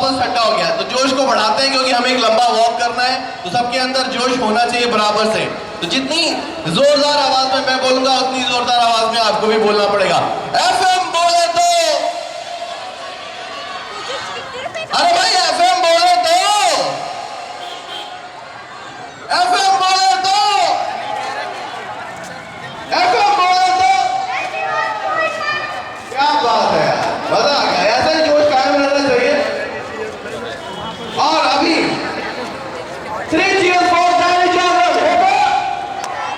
वापस ठंडा हो गया। तो जोश को बढ़ाते हैं क्योंकि हमें एक लंबा वॉक करना है, तो सबके अंदर जोश होना चाहिए बराबर से। तो जितनी जोरदार आवाज में मैं बोलूंगा उतनी जोरदार आवाज में आपको भी बोलना पड़ेगा। एफएम बोले तो, अरे भाई एफएम बोले तो, एफएम बोले तो, एफएम बोले तो, क्या बात है यार, मजा आ गया। ऐसा ही जोश कायम रहना चाहिए। और अभी 3 cheers for Dainik Jagaran।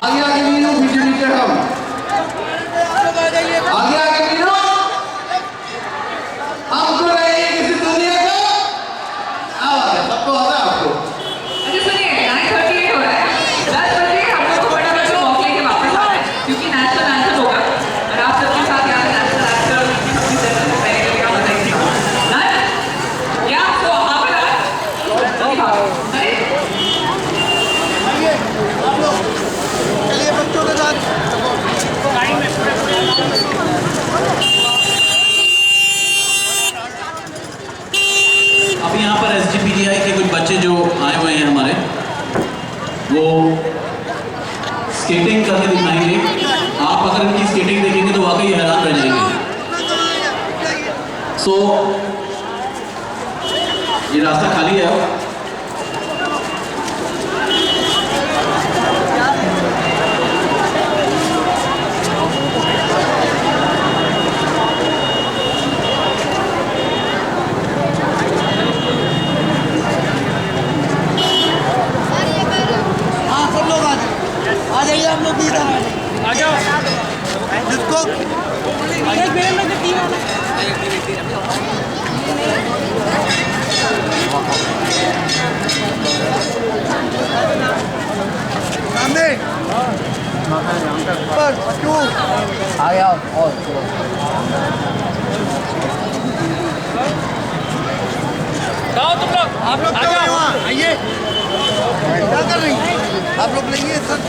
आगे आगे मीनू, पीछे पीछे हम। आगे आगे मीनू, आपको रहिए किसी दुनिया का आवाज है, सबको आता है आपको। अच्छा सुनिए, 9:38 हो रहा है, 10 बजे हम लोग को फटाफट वॉक लेके वापस आना है क्योंकि नेशनल एंथम होगा और आप सबके साथ यहाँ पे नेशनल एंथम की जरूरत पहले का बताएंगे ना या तो आप चलिए बच्चों के साथ अभी यहाँ पर SGPGI के कुछ बच्चे जो आए हुए हैं हमारे, वो स्केटिंग करके दिखाएंगे। आप अगर इनकी स्केटिंग देखेंगे तो वाकई हैरान रह जाएंगे। सो ये रास्ता खाली है अब। आ जाइए आप लोग भी इधर आ जाओ। जिसको सामने पर क्यों आ गया और जाओ तुम लोग, आप लोग आ जाओ वहाँ आइए। क्या कर रही आप लोग? लेंगे सर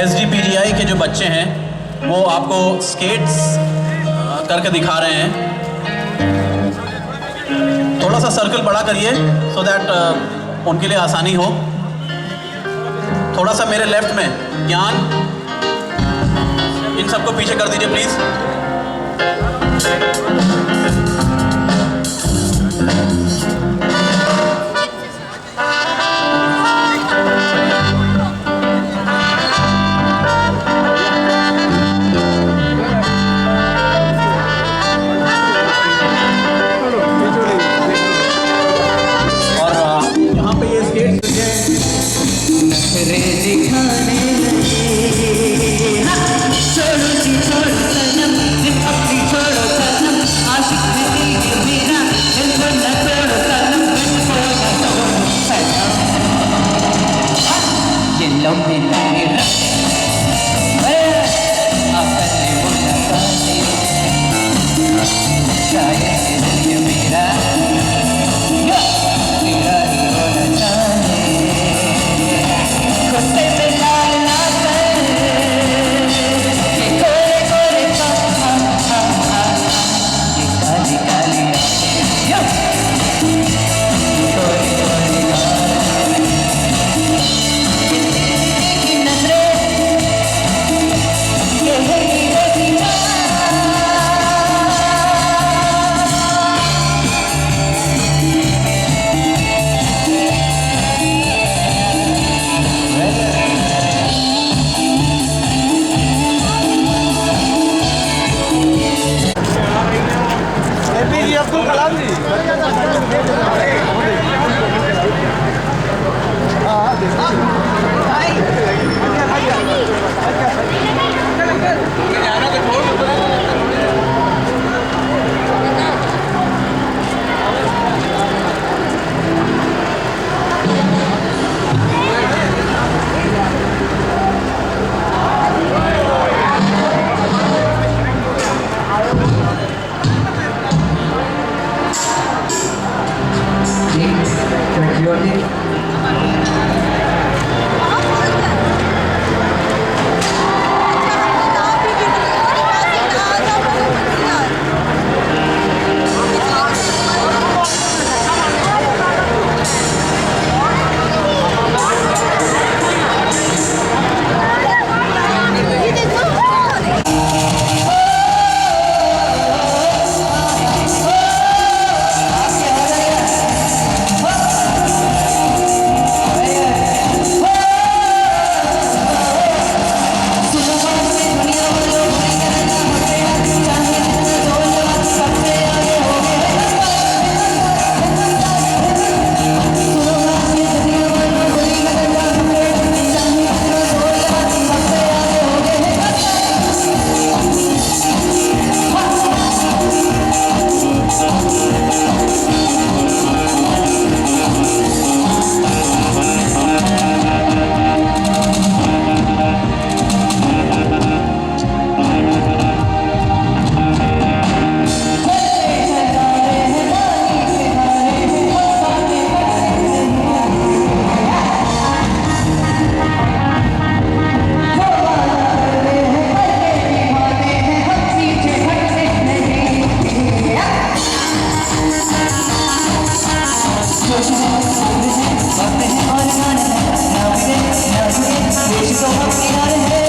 SGPGI के जो बच्चे हैं वो आपको स्केट्स करके दिखा रहे हैं। थोड़ा सा सर्कल बड़ा करिए सो दैट उनके लिए आसानी हो। थोड़ा सा मेरे लेफ्ट में ज्ञान, इन सबको पीछे कर दीजिए प्लीज। छोड़ो सनम, आशिक है दिल मेरा, दिल को न जोश है उम्र है वक्त है और गाना है ना बिगड़े ना झुके देश को हम किनारे हैं